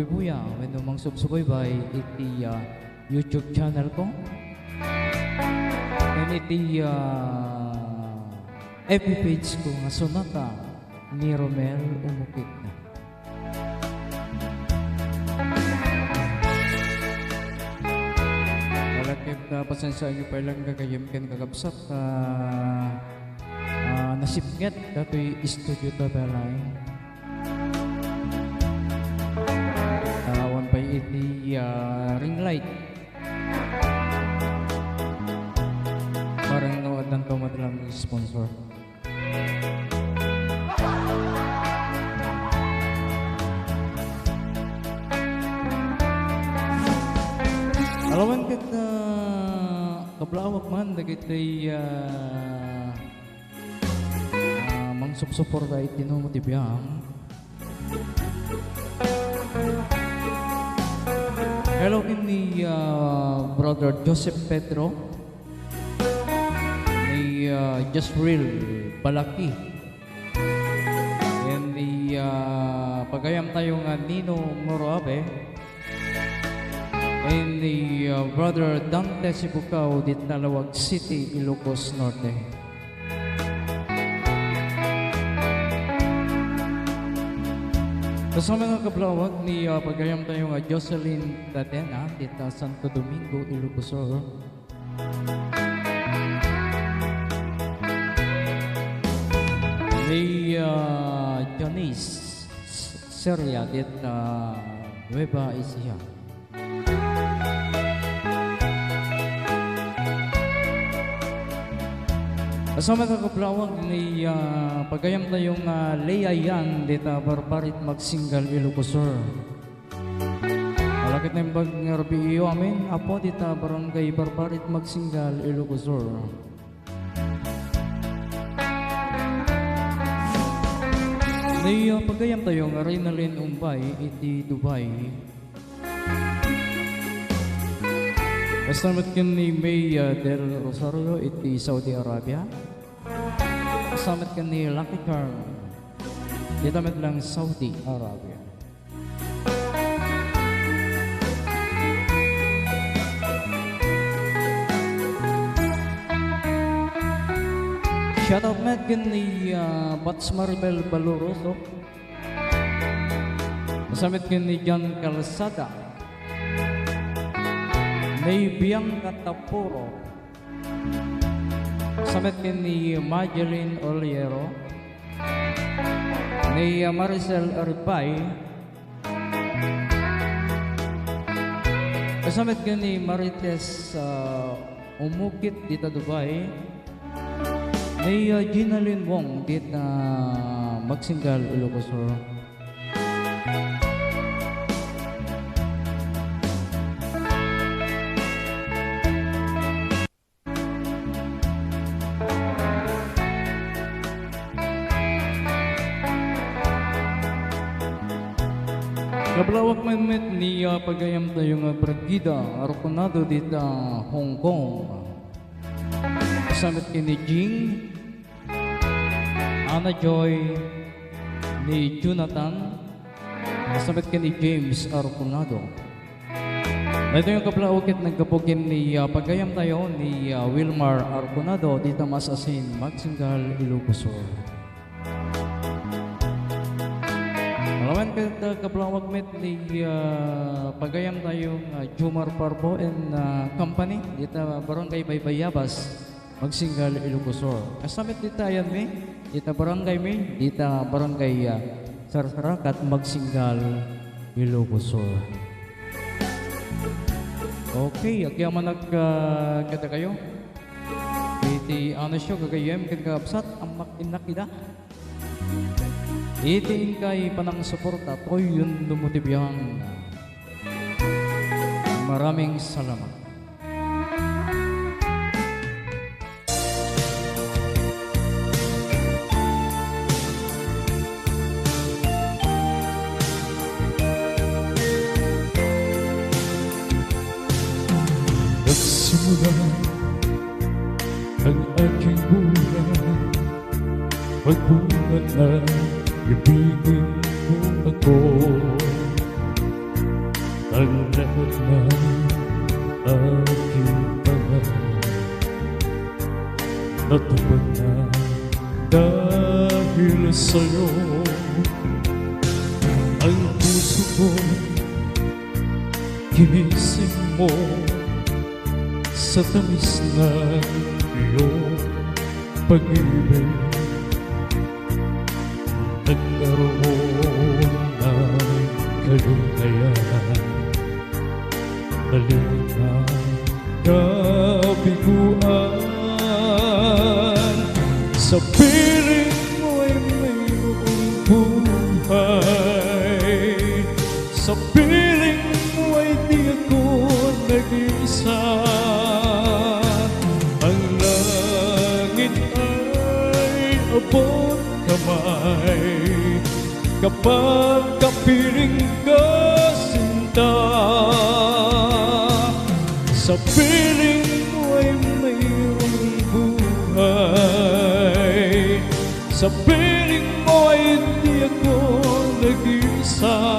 buya when mang subsubaybay iti YouTube channel ko. And iti FB page ko nga Sonata ni Romel Umukit na. Malakip na pasensya nyo pa lang gagayim kan kagabsat nasipnget dato'y studio tabelay. Awan pa iti ring light. Parang nawad ng tumadalang sponsor. Alawan kat kablawak man dagitoy mang subsuporta iti no motibiyang. Hello kini Brother Joseph Pedro ni Jasril Balaki and the pagayam tayo nga Nino Moroabe and the Brother Dante Sibucao dit Nalawag City, Ilocos Norte. Kasama nga kablawag ni pagayam tayo nga Jocelyn Tatena dita Santo Domingo, Ilocos Sur. Ni Janice Seria dita Nueva Ecija. Kasama ka kablawag ni pagayam tayong Leayan dita Barbarit Magsingal, Ilocos Sur. Malakit na yung bagngarbiyo amin apo dita Barangay Barbarit Magsingal, Ilocos Sur. Ni pagayam tayong Reynalyn Umbay iti Dubai. Kasama kin ni May del Rosario iti Saudi Arabia. Kasama kin ni Lucky Charm dito lang Saudi Arabia. Shout out met kin ni Bats Maribel Baloroso. Kasama kin ni John Calzada ni Bianca Tapuro. Samet kin ni Madeline Oliero, ni Maricel Erbay. Kasamet kin ni Marites Umukit dita Dubai, ni Ginalyn Wong dita Magsingal, Ilocos Sur. Kablawak met ni pagayam tayo nga Brigida Arconado dita Hong Kong. Kasamit kini Jing, Anna Joy, ni Jonathan. Kasamit kini James Arconado. Ito yung kablawak at nagkapugin ni pagayam tayo ni Wilmar Arconado dita Masasin, Magsingal, Ilocos Sur. Malawan ka kablawag met ni pagayam tayong Jumar Parbo and Company dito Barangay Baybayabas, Magsingal, Ilocos Sur. Kasamit dito ayan mi dito Barangay mi dito Barangay Sarsarakat, Magsingal, Ilocos Sur. Okay, agyaman nagkita kayo iti ano siyo gagayem kagabsat ang makinakida. Itiin kay panang suporta to yun lumutibiyang. Maraming salamat. Nagsimula ang aking buhay, magbunga na ibigin mo ako. ang lahat ng aking pangarap natupad na dahil sa'yo. Ang puso ko ginising mo sa tamis ng iyong pag-ibig. Nagkaroon ng kaligayahan, malimit na kabiguan. Sa piling mo ay mayroong buhay, sa piling mo ay di ako nag-iisa. Ang langit ay abot kamay kapag kapiling ka, sinta. Sa piling mo ay mayroong buhay, sa piling mo ay di ako nag-isa.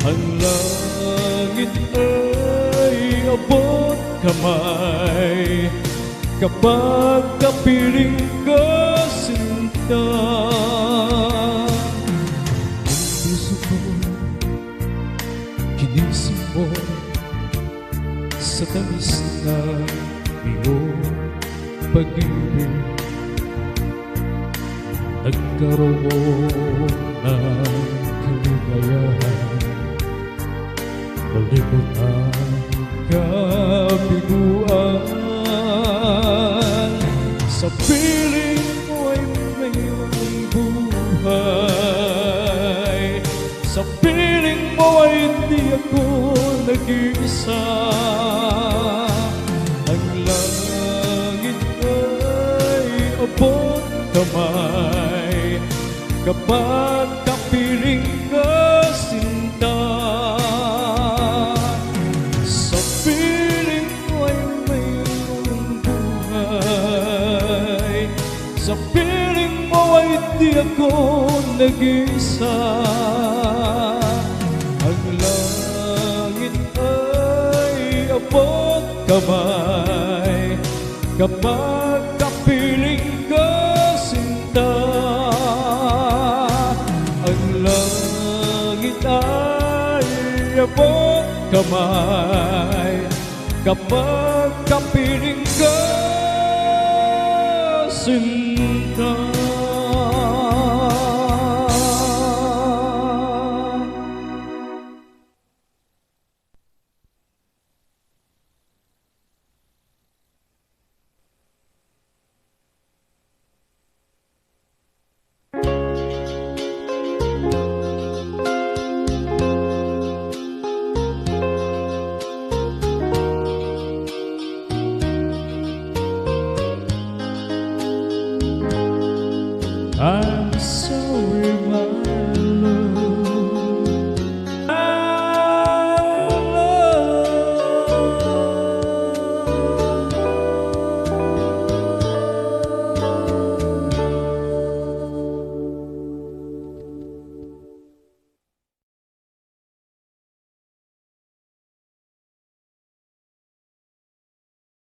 Ang langit ay abot kamay kapag kapiling ka, sinta. Ang puso ko ginising mo sa tamis ng iyong pag-ibig. Nagkaroon ng kaligayahan, malimot ang kabiguan. Sa piling mo ay mayroong buhay, sa piling mo ay di ako nag-iisa. Ang langit ay abot kamay kapag kapiling ka, sinta. Sa piling mo ay mayroong buhay, sa piling mo ay di ako nag-iisa. Ang langit ay abot kamay kapag kapiling ka, sinta. Ang langit ay abot kamay kapag kapiling ka, sinta.